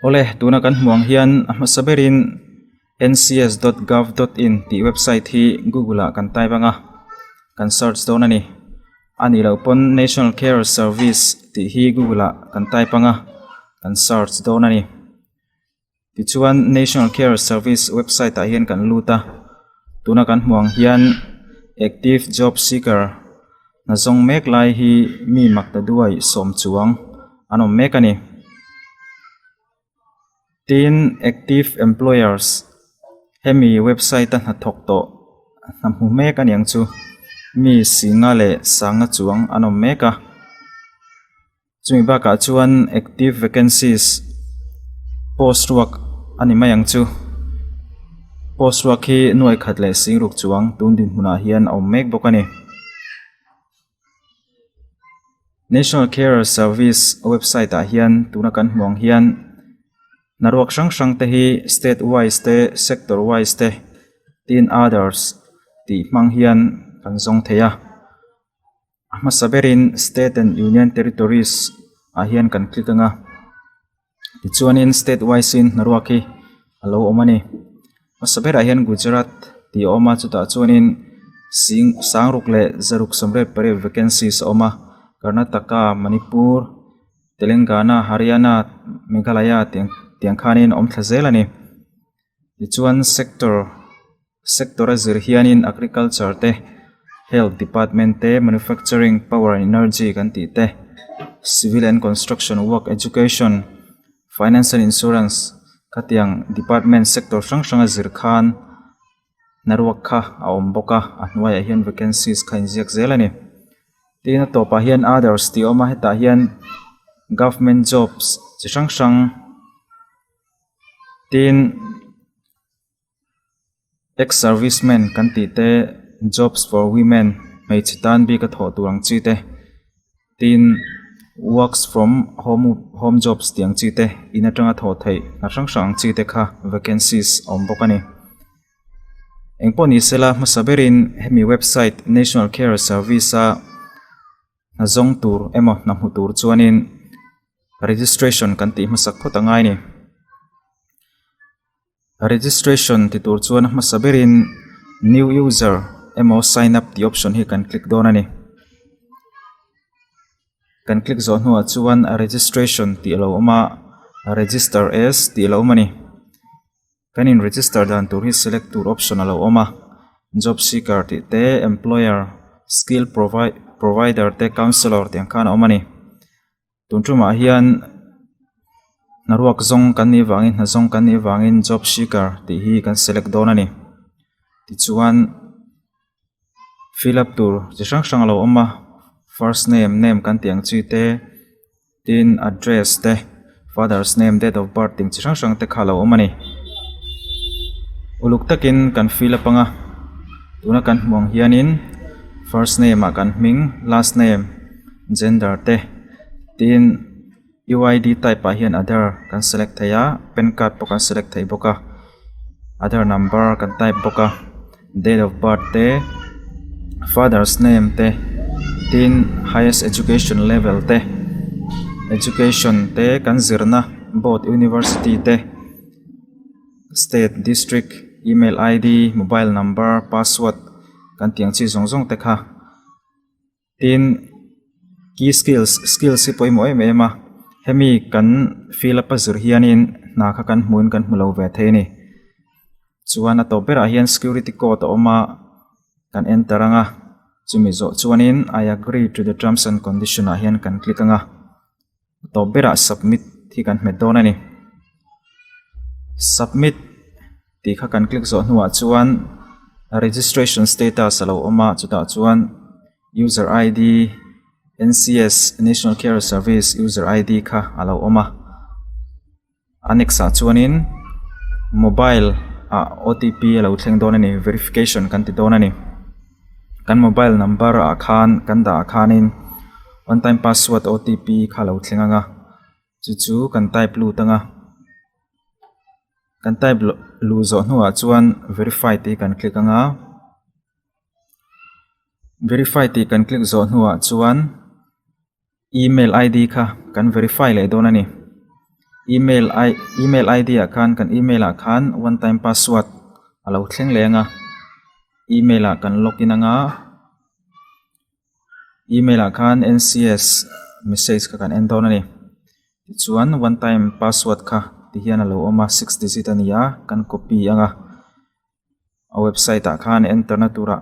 Oleh tuna kan muang hian masaberin ncs.gov.in ti website hi Google kan taibanga kan search do nani ani lo pon National Care Service ti hi Google kan taipanga kan search do nani ti chuan National Care Service website a hian kan luta tuna kan muang hian active job seeker na zong mek lai hi mi makta duai som chuang anom mek ani tin active employers hemi website na thok to nam hu mek ani ang chu mi singa le sanga chuang anom meka chumi ba ka chuan active vacancies post work ani mayang chu post work hi nuai khat le singruk chuang tundin huna hian om mek bokani National Care Service website a hian tuna kan hmong hian naruak sang te hi state wise te sector wise te tin others ti mang hian kan zong theya masaberin state and union territories a hian kan click anga ti chuanin state wise in naruak hi alo omani masaber a hian Gujarat ti oma chuta chuanin sangruk le zaruk somre pare vacancies oma Karnataka Manipur Telangana Haryana Meghalaya tiang khanin om thazelani ti chuan sector azir hianin agriculture te health department te manufacturing power and energy kan ti te civil and construction work education finance and insurance katiang department sector sang azir khan naruak kha aom boka anwai hian vacancies khain ziak zelani tin topa hian others ti oma heta hian government jobs chi sang tin ex-servicemen kan ti te jobs for women mai chitan bi ka tho turang chi te tin works from home jobs tiang chi te ina tanga tho thei na sang chi te kha vacancies om bokani engponi sela masaberin hemi website National Care Service a na zong tur emo na hutur chuanin registration kan ti masak photangai ni registration ti tur chuan masaberin new user emo sign up the option hi kan click don ani kan click zon huwa chuan registration ti lo oma register as ti lo mani kanin register dan tur hi select tur option alo oma job seeker ti te employer skill provider te counselor tiang khan omani tunchuma hian naruak zong kan ni wangin na zong kan ni wangin job seeker ti hi kan select don ani ti chuan fill up tur chi sang lo oma first name kan tiang chi te tin address te father's name date of birth ting chi sang te khalo omani uluk takin kan fill up anga tuna kan hmong hianin first name a kan hming last name gender te tin UID type a hian Aadhaar kan select theya pen card po kan select thei boka Aadhaar number kan type boka date of birth te father's name te tin highest education level te education te kan zirna both university te state district email ID mobile number password kan tiang chi zong te kha tin key skills si poimo ema hemi kan fill up azur hianin na kha kan hmun kan hmulo ve theini chuan a to bera hian security code oma kan enter anga chumi zo chuanin I agree to the terms and conditions a hian kan click anga to bera submit thi kan hmet don ani submit ti kha kan click zo hnuah chuan registration status alo oma chuta chuan user ID NCS National Care Service user ID kha alo oma anexa chuanin mobile OTP alo thleng don ani verification kan ti don ani kan mobile number a khan kan da khanin one time password OTP kha lo thlenganga chu kan type lu tanga kan type lu zo hnuah chuan verify ti kan click anga verify ti kan click zo hnuah chuan email ID kha kan verify le don ani email ID akan kan email akan one time password alo thleng lenga email akan login anga email akan NCS message ka kan endon ani chuan one time password kha ti hian alo oma 6 digit ania kan copy anga a website akan enter na tura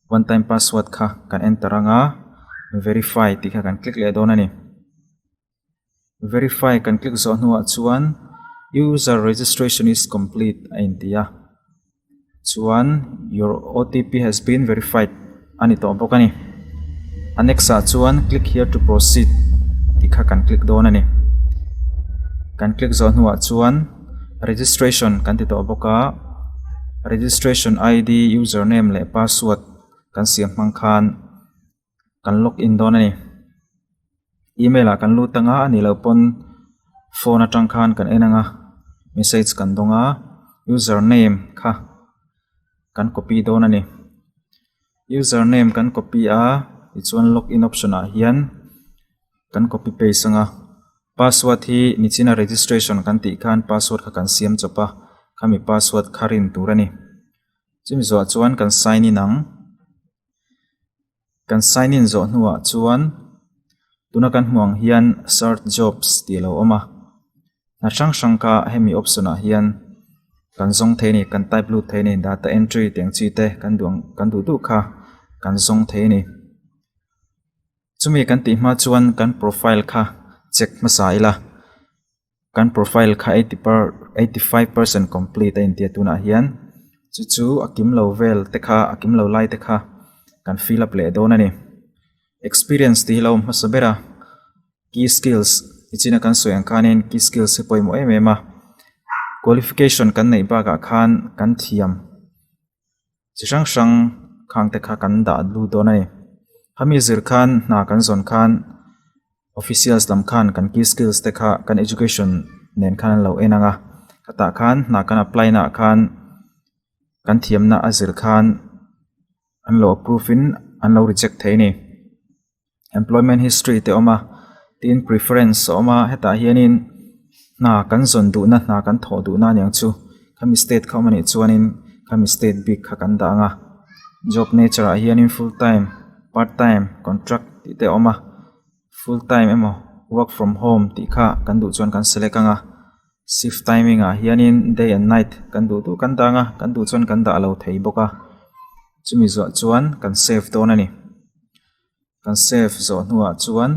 one time password kha kan enter anga verify ti kha kan click le don ani verify kan click zo nuwa chuan user registration is complete ain tia chuan your OTP has been verified ani to bokani anexa chuan click here to proceed ti kha kan click don ani kan click zo nuwa chuan registration kan ti to boka registration ID username le password kan siam mang khan kan log in don ani email akan lutanga ani lopon phone atang khan kan enanga message kan donga username kha kan copy don ani username kan copy a chuan login option a hian kan copy paste anga password hi nichina registration kan ti khan password kha kan siam chopa kami password kharin turani chim zo chuan kan sign in ang kan sign in zo nuwa chuan tuna kan hmuang hian search jobs ti lo oma na sang ka hemi option a hian kan zong theini kan type lu theini data entry teng chi te kan du kha kan zong theini chumi kan ti ma chuan kan profile kha check ma saila kan profile kha 85% complete in tia tuna hian chu akim lo vel te kha akim lo lai te kha kan fill up le don ani experience ti lo masabera key skills ichina kan soyang kanin key skills se poimo emema qualification kan nei ba ka khan kan thiam chirang sang khang te kha kan da lu don ani hami zir khan na kan zon khan officials lam khan kan key skills te kha kan education nen khan lo enanga kata khan na kan apply na khan kan thiam na azir khan an lo approve in an lo reject theini employment history te oma tin preference oma heta hianin na kan zon du na kan tho du na nyang chu kami state khomani chuanin kami state big kha kan da anga job nature a hianin full time part time contract ti te oma full time emo work from home ti kha kan du chuan kan select anga shift timing a hianin day and night kan du kan da anga kan du chuan kan da lo thei boka chumi zo chuan kan save don ani kan save zo nuwa chuan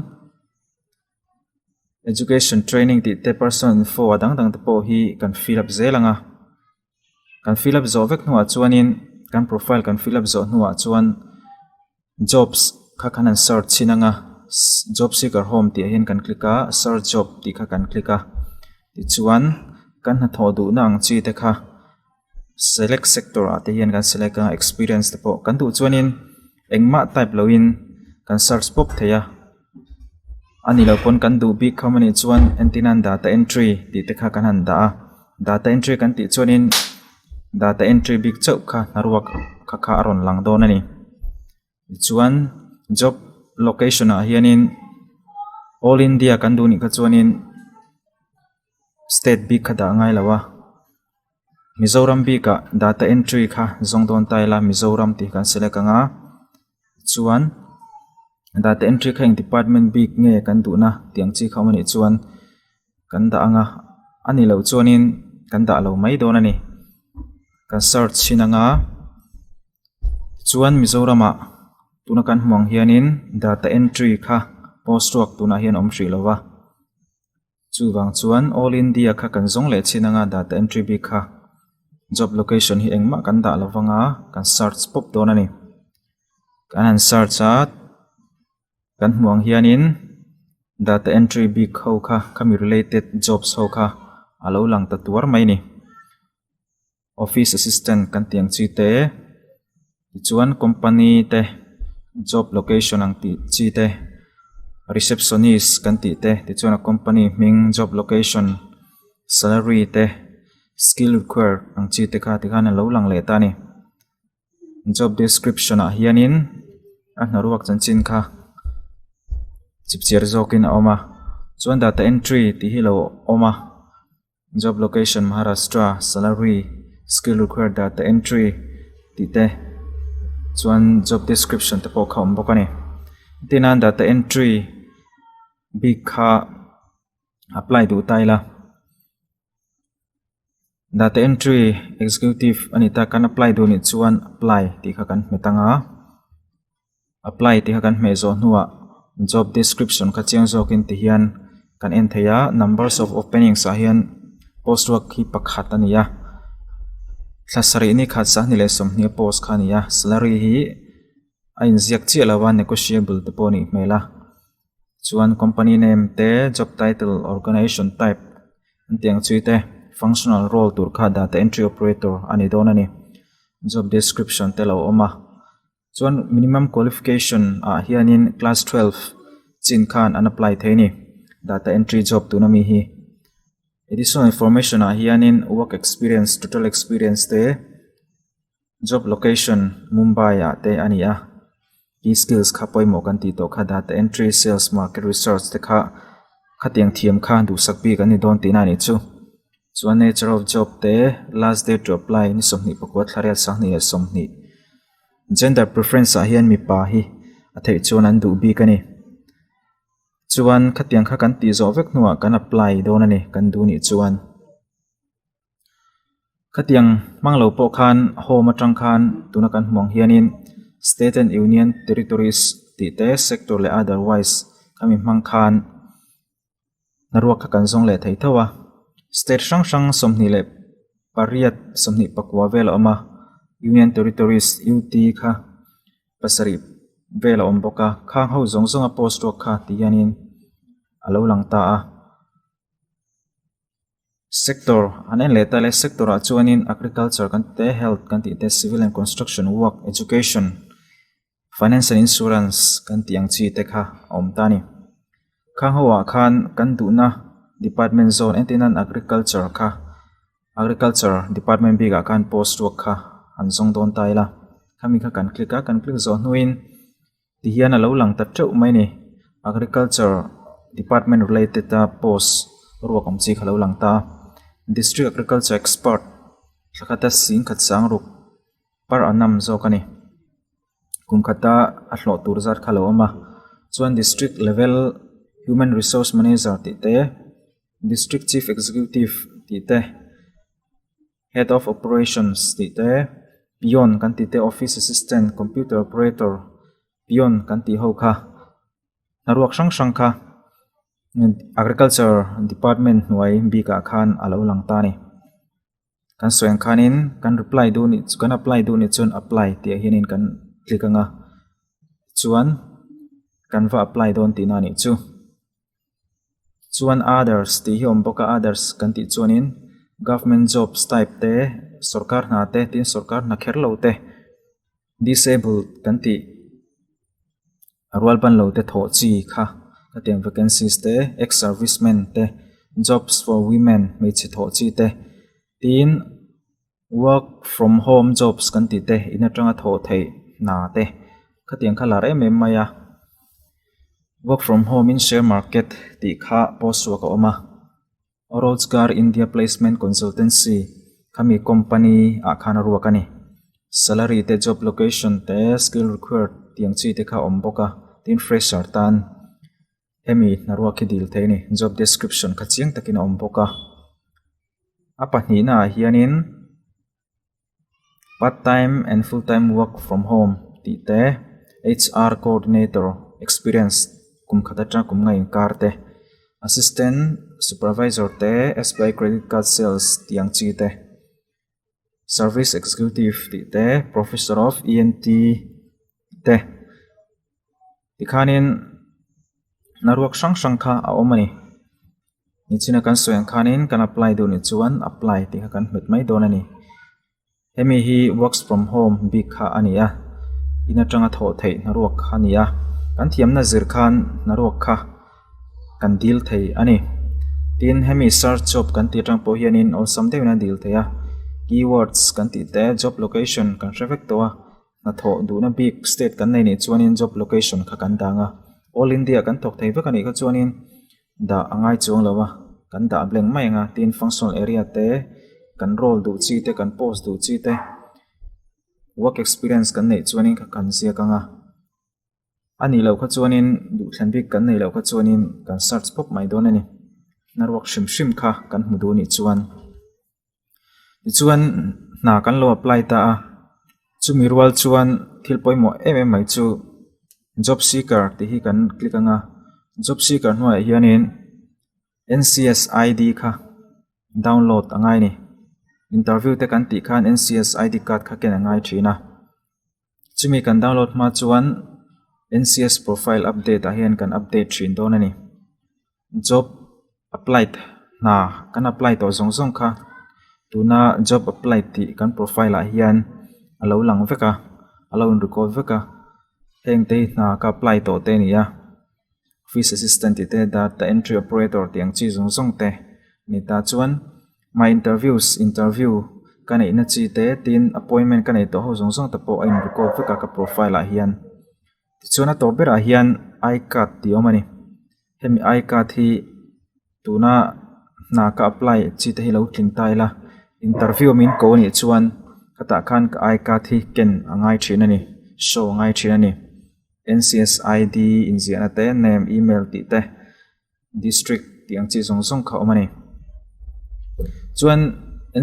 education training ti te person fo adang te po hi kan fill up zelanga kan fill up zo vek nuwa chuanin kan profile kan fill up zo nuwa chuan jobs kha kan search chinanga job seeker home ti hian kan click a search job ti kha kan click a ti chuan kan na tho du nang chi te kha select sector a te hian kan select a experience te po kan du chuanin engma type loin kan search pop theya ani lo pon kan du big company chuan entinan data entry ti te kha kan han da data entry kan ti chuanin data entry big chau kha narwak kha aron lang don ani chuan job location a hianin all India kan du ni kha chuanin state big kha da ngai lawa Mizoram big ka data entry kha zong don taila Mizoram ti kan select anga chuan data entry kha department big nge kan du na tiang chi khomani chuan kan da anga ani lo chuanin kan da lo mai don ani kan search chinanga chuan Mizorama tuna kan hmuang hianin data entry kha post work tuna hian om hri lova chuwang chuan all India kha kan zong le chinanga data entry big kha job location hi engma kan da lovanga kan search pop don ani kan search a kan hmuang hianin data entry big ho kha kami related jobs ho kha alo lang ta tuar mai ni office assistant kan tiang chi te chuan company te job location ang ti chi te receptionist kan ti te chuan a company ming job location salary te skill required ang chi te kha na lo lang le ta ni job description a hianin a naruak chan chin kha chipcher zokin a oma chuan data entry ti hi lo oma job location Maharashtra salary skill required data entry ti te chuan job description te pawh kha awm bawk ani tinan data entry big kha apply du taila data entry executive ani ta kan apply du ni chuan apply ti kha kan metanga apply ti kha kan me zo nuwa job description kha chiang zokin ti hian kan en theya numbers of openings a hian post work hi pakhat ania thlasari ni khat sa ni le som ni post kha nia salary hi a in ziak chi alawa negotiable te poni mela chuan company name te job title organization type antiang chui te functional role tur kha data entry operator ani don ani job description te lo oma chuan minimum qualification a hianin class 12 chin khan an apply theini data entry job tu na mi hi additional information a hianin work experience total experience te job location Mumbai a te ani a key skills kha poimo kan ti to kha data entry sales market research te kha khatiang thiam kha du sakpi kan ni don ti na ni chu chuan nature of job te last date to apply ni somni pakwa tharial sahni e somni gender preference a hian mi pa hi a thei chuan an du bi kani chuan khatiang kha kan ti zo vek nuwa kan apply don ani kan du ni chuan khatiang manglo po khan home atang khan tuna kan mong hianin state and union territories ti te sector le otherwise kami mang khan narwa kha kan zong le thei thawa state sang somni le pariat somni pakwa vel ama union territories UT kha pasari vel om boka khang ho zong a post work kha ti yanin alo lang ta a sector anen le ta le sector a chuanin agriculture kan te health kan ti te civil and construction work education finance and insurance kan tiang chi te kha om tani khang ho wa khan kan du na department zone entinan agriculture kha agriculture department biga kan post work kha an zong don taila khami kha kan click zo nuin ti hian alo lang ta treu mai ni agriculture department related ta post ruwa kom chi khalo lang ta district agriculture expert thakata sing khat sang ruk par anam zo kani kum khata a hlo tur zat khalo ma chuan district level human resource manager ti te district chief executive ti te head of operations ti te pion kan ti te office assistant computer operator pion kan ti ho kha naruak sang kha agriculture department nuai bika khan alo lang ta ni kan soeng khanin kan reply du ni kan apply du ni chun apply ti hianin kan click anga chuan kan va apply don ti na ni chu chuan others ti hi om boka others kan ti chuanin government jobs type te sarkar na te tin sarkar na kherlo te disabled kan ti arwal ban lo te tho chi kha katiang vacancies te ex servicemen te jobs for women me chi tho chi te tin work from home jobs kan ti te ina tanga tho thei na te katiang khala re me maya work from home in share market ti kha post work oma Rozgar India placement consultancy kami company a khana ruwa kani salary te job location te skill required tiang chi te kha om boka tin fresher tan hemi narwa ki dil theini job description kha chiang takin om boka apa ni na hianin part time and full time work from home ti te HR coordinator experience kum khata tra kum ngai kar te assistant supervisor te SBI credit card sales tiang chi te service executive ti te professor of ENT te tikhanin naruak sang kha a omani nichina kan soyang khanin kan apply do ni chuan apply ti kan met mai donani hemi hi works from home big kha ania ina tanga tho thei naruak khania kan thiam na zir khan naruak kha kan dil thei ani tin hemi search job kan ti tang po hianin or someday na dil theya keywords kan ti te job location kan reflect to na tho du na big state kan nei ni chuanin job location kha kan danga all india kan thok thei vekani kha chuanin da angai chuang lawa kan da bleng mai nga tin functional area te kan role du chi te kan post du chi te work experience kan nei chuanin kan sia ka nga ani lo kha chuanin du thlan bik kan nei lo kha chuanin kan search pop mai don ani narwak shim shim kha kan hmu du ni chuan na kan lo apply ta a chu mirwal chuan thil poimo em mai chu job seeker ti hi kan click anga job seeker hnuai hianin NCS ID kha download angai ni interview te kan ti khan NCS ID card kha ken angai thina chumi kan download ma chuan NCS profile update a hian kan update thin don ani job applied na kan apply to zong zong kha tuna job applied ti kan profile a hian alo lang veka alo record veka heng te na ka apply to te nia office assistant ti te data entry operator tiang chi zong zong te ni ta chuan my interview kan ei na chi te tin appointment kan ei to ho zong zong ta po in record veka ka profile a hian chuan a to bera hian iCard ti omani hemi iCard hi tuna na ka apply chi te hi lo tling tai la interview min ko ni chuan kata khan ka iCard hi ken angai thina ni show angai thina ni NCS ID inziana te name email ti te district tiang chi zong zong kha omani chuan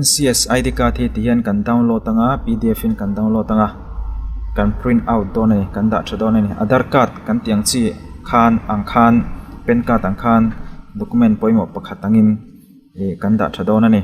NCS ID card hi tian kan download anga PDF in kan download anga kan print out don ani kan da tha don ani Aadhaar card kan tiang chi khan ang khan pen card ang khan document poimo pakhat angin kan da tha don ani